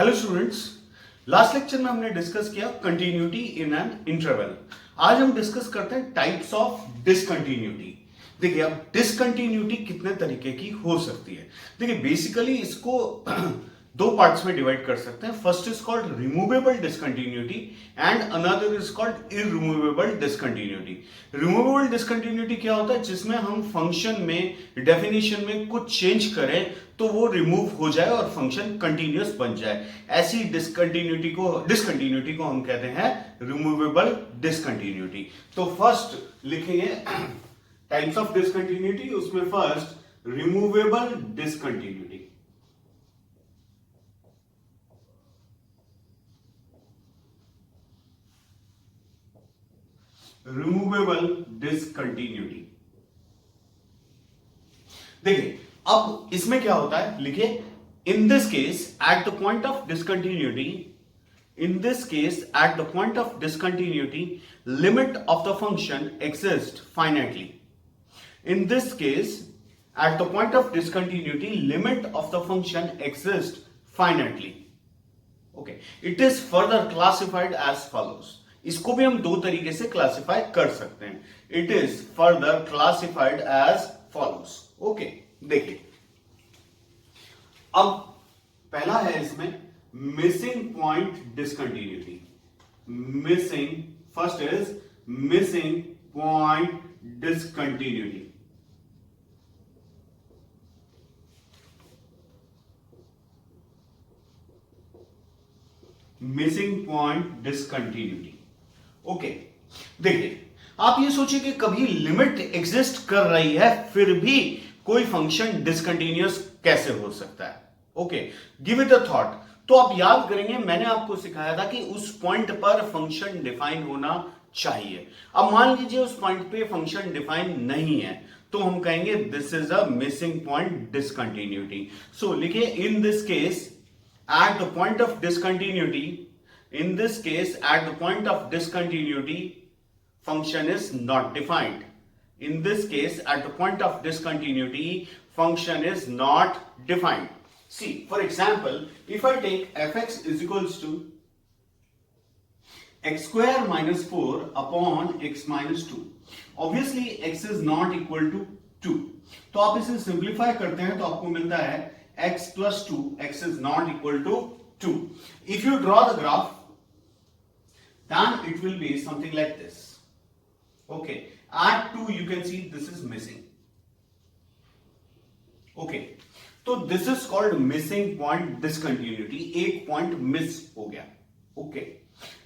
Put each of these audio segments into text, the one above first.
Hello students, last lecture में हमने discuss किया कंटिन्यूटी इन एन इंटरवल। आज हम डिस्कस करते हैं टाइप्स ऑफ डिसकंटिन्यूटी। देखिए, अब डिसकंटिन्यूटी कितने तरीके की हो सकती है। देखिए, बेसिकली इसको दो पार्ट्स में डिवाइड कर सकते हैं। First is called removable discontinuity and another is called irremovable discontinuity. Removable discontinuity क्या होता है? जिसमें हम फंक्शन में डेफिनेशन में कुछ चेंज करें तो वो रिमूव हो जाए और फंक्शन कंटिन्यूअस बन जाए। ऐसी डिसकंटिन्यूटी को हम कहते हैं रिमूवेबल डिसकंटिन्यूटी। तो फर्स्ट लिखेंगे टाइप्स ऑफ डिसकंटिन्यूटी, उसमें first removable discontinuity. Removable discontinuity. देखिए, अब इसमें क्या होता है, लिखिए in this case at the point of discontinuity, limit of the function exist finitely. In this case, at the point of discontinuity, limit of the function exists finitely. Okay, it is further classified as follows. इसको भी हम दो तरीके से classify कर सकते हैं। It is further classified as follows. Okay, देखिए, अब पहला है इसमें missing point discontinuity. First is missing point discontinuity. Missing point discontinuity. Okay, देखिए, आप ये सोचिए कि कभी लिमिट एग्जिस्ट कर रही है फिर भी कोई फंक्शन डिसकंटिन्यूअस कैसे हो सकता है। Okay, give it a thought. तो आप याद करेंगे, मैंने आपको सिखाया था कि उस पॉइंट पर फंक्शन डिफाइन होना चाहिए। अब मान लीजिए उस पॉइंट पे फंक्शन डिफाइन नहीं है, तो हम कहेंगे this is a missing point discontinuity. So लिखिए, in this case at the point of discontinuity, function is not defined. In this case, at the point of discontinuity, function is not defined. See, for example, if I take fx is equals to x square minus 4 upon x minus 2. Obviously, x is not equal to 2. तो आप इसे simplify करते हैं तो आपको मिलता है x plus 2, x is not equal to 2. If you draw the graph, then it will be something like this. Okay, at 2 you can see this is missing. Okay, so this is called missing point discontinuity. एक point miss हो गया. Okay,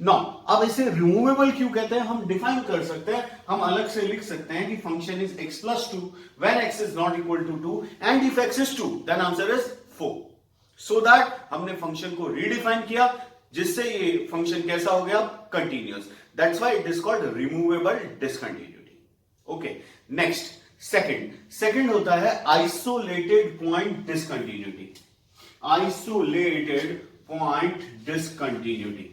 now अब इसे removable क्यों कहते हैं? हम define कर सकते हैं, हम अलग से लिख सकते हैं कि function is x plus 2 when x is not equal to 2 and if x is 2 then answer is 4. so that हमने फंक्शन को रीडिफाइन किया जिससे ये फंक्शन कैसा हो गया? Continuous. That's why it is called removable discontinuity. Okay, next second होता है isolated point discontinuity. Isolated point discontinuity.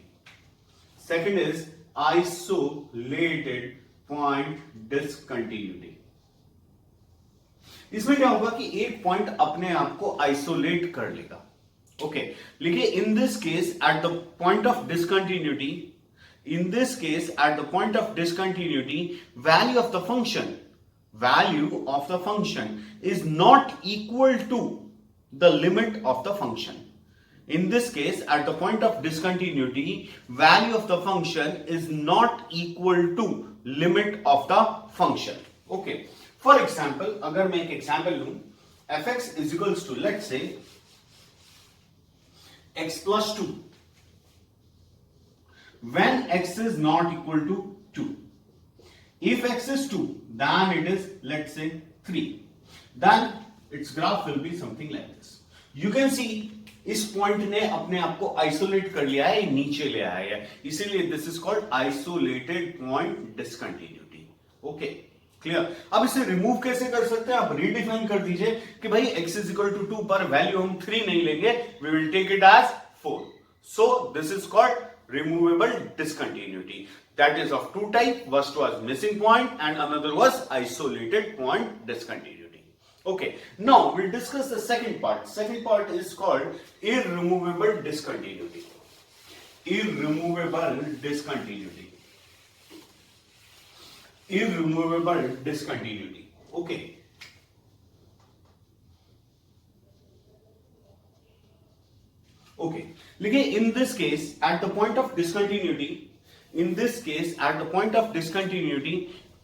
Second is isolated point discontinuity. इसमें क्या होगा कि एक पॉइंट अपने आप को आइसोलेट कर लेगा. ओके, लिखिए in this case at the point of discontinuity, value of the function is not equal to the limit of the function. In this case, at the point of discontinuity, value of the function is not equal to limit of the function. Okay. For example, अगर मैं एक example लूं, fx is equals to, let's say, x plus 2. When x is not equal to 2. If x is 2, then it is, let's say, 3. Then its graph will be something like this. You can see इस point ने अपने आप को isolate कर लिया है, नीचे ले आया है, इसीलिए this is called isolated point discontinuity. Okay, clear. अब इसे रिमूव कैसे कर सकते हैं? आप रीडिफाइन कर दीजिए कि भाई x इज इक्वल टू 2 पर वैल्यू हम 3 नहीं लेंगे, we will take it as 4. So this is called removable discontinuity. That is of two type. First was missing point and another was isolated point discontinuity. Okay, now we'll discuss the second part. Second part is called irremovable discontinuity. Irremovable discontinuity. Irremovable discontinuity. Okay. Okay. Look, in this case, at the point of discontinuity,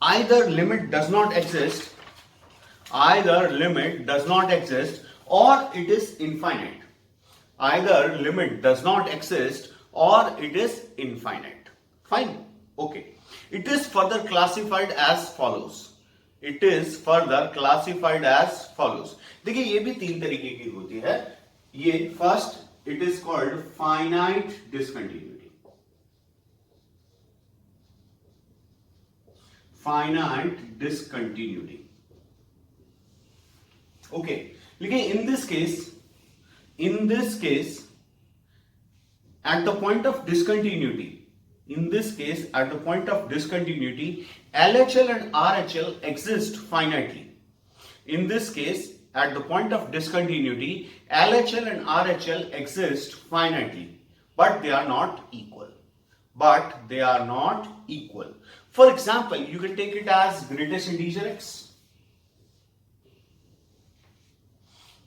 either limit does not exist, or it is infinite. Either limit does not exist or it is infinite. Fine. Okay. It is further classified as follows. देखिए ये भी तीन तरीके की होती है. ये first, it is called finite discontinuity. Finite discontinuity. Okay. देखिए in this case, at the point of discontinuity, LHL and RHL exist finitely. In this case, at the point of discontinuity, LHL and RHL exist finitely, but they are not equal. For example, you can take it as greatest integer x.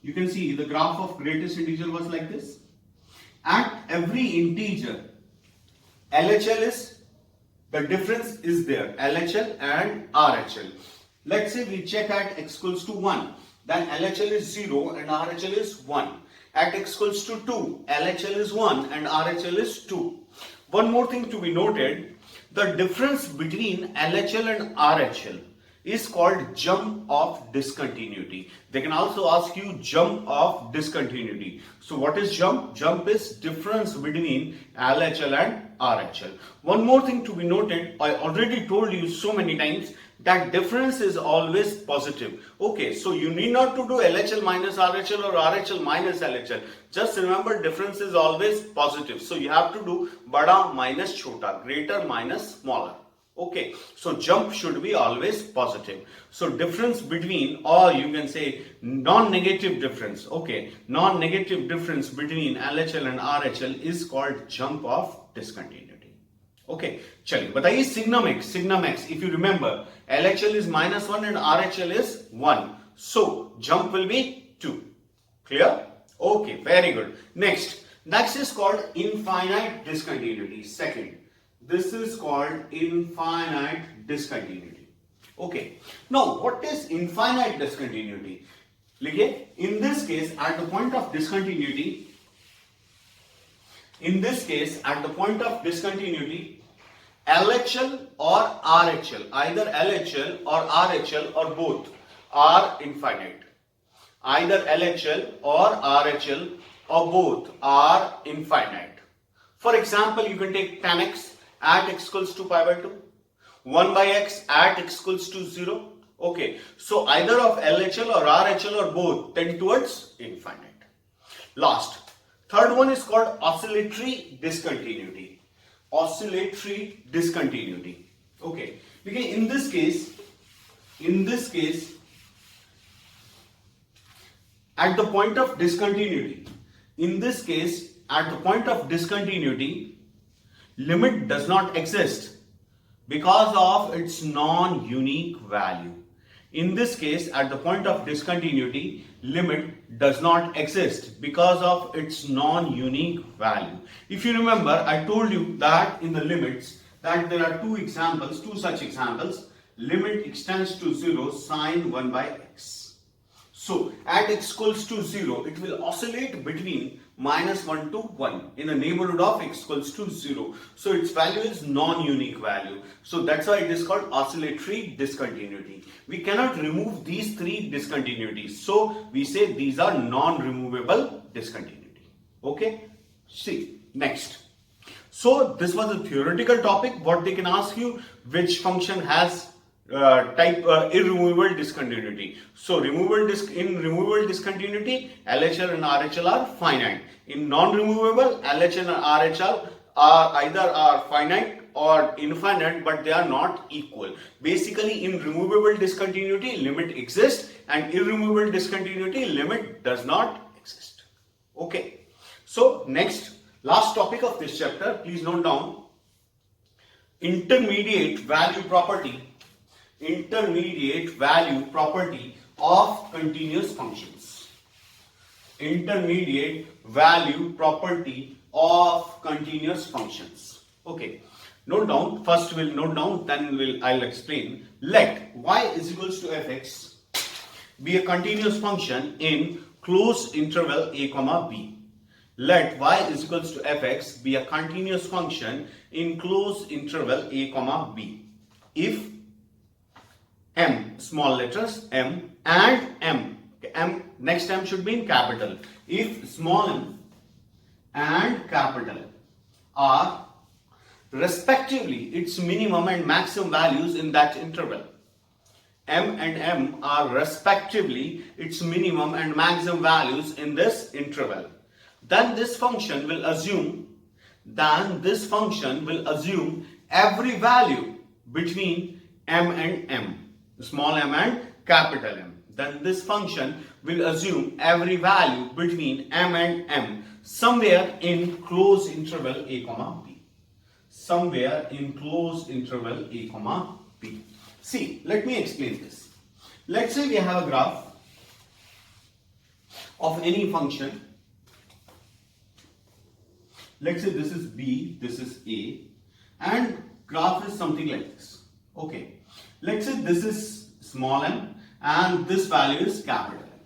You can see the graph of greatest integer was like this. At every integer, LHL is, the difference is there, LHL and RHL. Let's say we check at x equals to 1, then LHL is 0 and RHL is 1. At x equals to 2, LHL is 1 and RHL is 2. One more thing to be noted, the difference between LHL and RHL is called jump of discontinuity. They can also ask you jump of discontinuity. So what is jump? Jump is difference between LHL and RHL. One more thing to be noted, I already told you so many times that difference is always positive. Okay, so you need not to do LHL minus RHL or RHL minus LHL. Just remember difference is always positive. So you have to do bada minus chota, greater minus smaller. Okay, so jump should be always positive. So difference between, or you can say non-negative difference. Okay, non-negative difference between LHL and RHL is called jump of discontinuity. Okay, चलिए बताइए signum x. If you remember, LHL is -1 and RHL is 1. So jump will be 2. Clear? Okay, very good. Next is called infinite discontinuity. Second. This is called infinite discontinuity. Okay. Now, what is infinite discontinuity? लिखिए, in this case, at the point of discontinuity, LHL or RHL, either LHL or RHL or both are infinite. Either LHL or RHL or both are infinite. For example, you can take tan x at x equals to pi by 2, 1 by x at x equals to 0. Okay, so either of LHL or RHL or both tend towards infinite. Last, third one is called oscillatory discontinuity. Okay, because in this case, at the point of discontinuity, limit does not exist because of its non-unique value. In this case, at the point of discontinuity, limit does not exist because of its non-unique value. If you remember, I told you that in the limits that there are two such examples. Limit extends to 0 sine 1 by x. So at x equals to 0, it will oscillate between -1 to 1 in the neighborhood of x equals to 0. So its value is non-unique value. So that's why it is called oscillatory discontinuity. We cannot remove these three discontinuities. So we say these are non-removable discontinuity. Okay. See, next. So this was a theoretical topic. What they can ask you, which function has type irremovable discontinuity. So in removable discontinuity, LHL and RHL are finite. In non-removable, LHL and RHL are either finite or infinite, but they are not equal. Basically, in removable discontinuity, limit exists, and irremovable discontinuity, limit does not exist. Okay. So next, last topic of this chapter, please note down intermediate value property. Intermediate value property of continuous functions. Intermediate value property of continuous functions. Okay. Note down. First we'll note down, then I'll explain. Let y is equals to fx be a continuous function in closed interval a comma b. Let y is equals to fx be a continuous function in closed interval a comma b if m, small letters m and m, next m should be in capital, if small m and capital are respectively its minimum and maximum values in that interval. M and m are respectively its minimum and maximum values in this interval. Then this function will assume every value between m and m, small m and capital M. Then this function will assume every value between m and m somewhere in closed interval a comma b. Somewhere in closed interval a comma b. See, let me explain this. Let's say we have a graph of any function. Let's say this is b, this is a, and graph is something like this. Okay. Let's say this is small m and this value is capital M.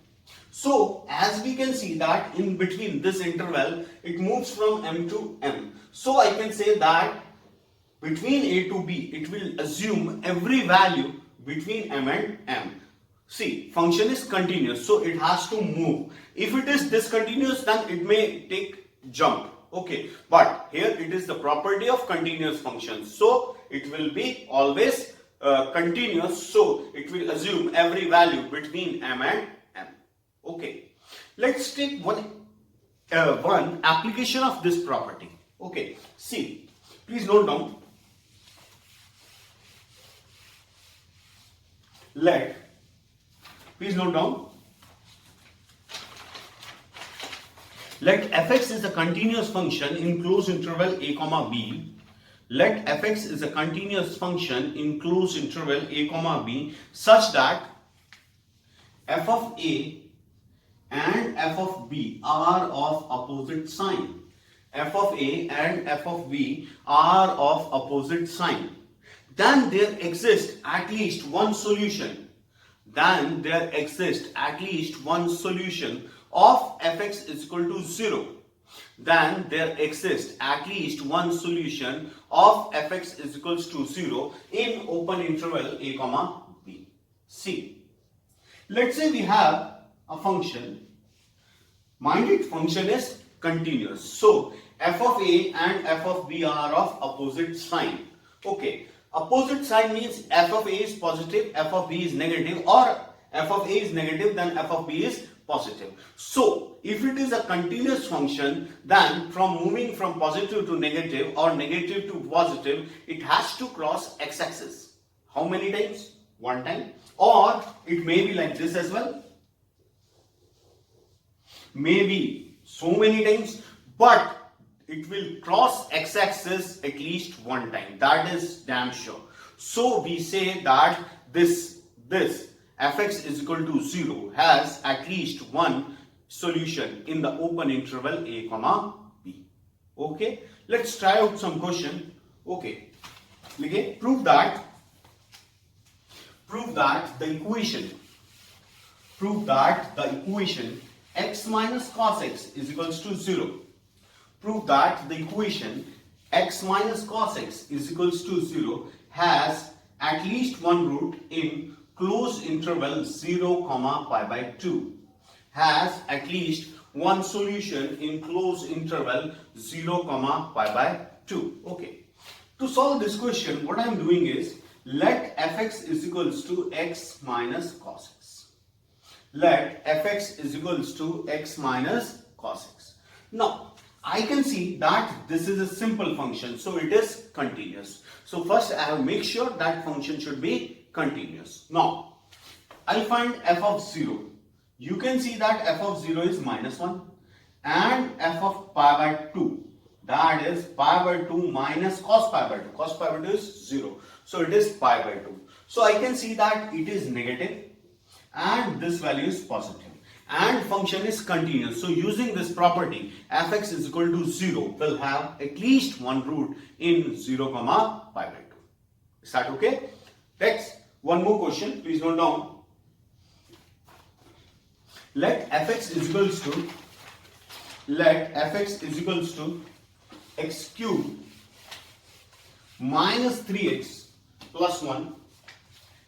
So as we can see that in between this interval it moves from m to m. So I can say that between a to b it will assume every value between m and m. See, function is continuous, so it has to move. If it is discontinuous, then it may take jump. Okay, but here it is the property of continuous functions, so it will be always continuous, so it will assume every value between m and m. Okay, let's take one application of this property. Okay, see, please note down. Please note down. Let fx is a continuous function in closed interval a comma b. Let fx is a continuous function in closed interval a comma b such that f of a and f of b are of opposite sign. F of a and f of b are of opposite sign. Then there exists at least one solution. Then there exists at least one solution of fx is equal to 0. Then there exists at least one solution of fx is equals to 0 in open interval a comma b. See, let's say we have a function. Mind it, function is continuous. So f of a and f of b are of opposite sign. Okay, opposite sign means f of a is positive, f of b is negative, or f of a is negative, then f of b is positive. So if it is a continuous function, then from moving from positive to negative or negative to positive, it has to cross x-axis. How many times? One time. Or it may be like this as well. Maybe so many times, but it will cross x-axis at least one time. That is damn sure. So we say that this fx is equal to 0 has at least one solution in the open interval a comma b. Okay, let's try out some question. Okay, prove that the equation x minus cos x is equals to 0. Prove that the equation x minus cos x is equals to 0 has at least one root in closed interval 0 comma pi by 2. Has at least one solution in closed interval 0 comma pi by 2. Okay. To solve this question, what I am doing is let fx is equals to x minus cos x. Let fx is equals to x minus cos x. Now, I can see that this is a simple function, so it is continuous. So first I have to make sure that function should be continuous. Now I'll find f of 0. You can see that f of 0 is -1 and f of pi by 2, that is pi by 2 minus cos pi by 2. Cos pi by 2 is 0. So it is pi by 2. So I can see that it is negative and this value is positive. And function is continuous. So using this property, fx is equal to 0 will have at least one root in 0 comma pi by 2. Is that okay? Next, one more question. Please note down. Let fx is equals to x cube minus 3x plus 1.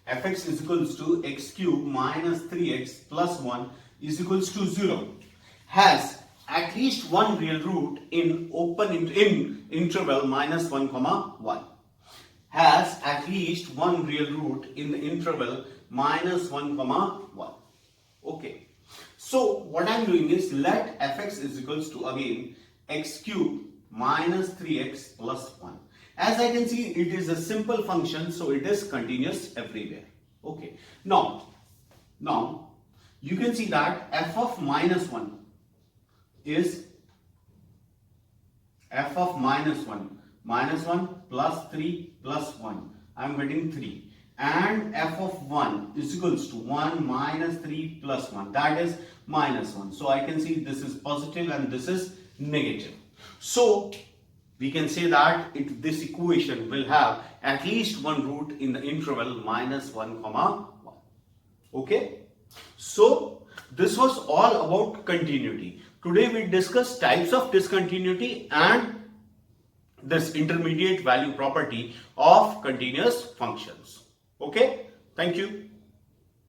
Fx is equals to x cube minus 3x plus 1 is equals to 0. Has at least one real root in interval minus 1 comma 1. Has at least one real root in the interval minus 1 comma 1. Okay. So what I am doing is let fx is equals to again x cube minus 3x plus 1. As I can see, it is a simple function, so it is continuous everywhere. Okay. Now you can see that f of minus 1 is f of minus 1 plus 3 plus 1. I am getting 3. And f of 1 is equals to 1 minus 3 plus 1, that is minus 1. So I can see this is positive and this is negative. So we can say that this equation will have at least one root in the interval minus 1 comma 1. Okay. So this was all about continuity. Today we discussed types of discontinuity and this intermediate value property of continuous functions. Okay, thank you.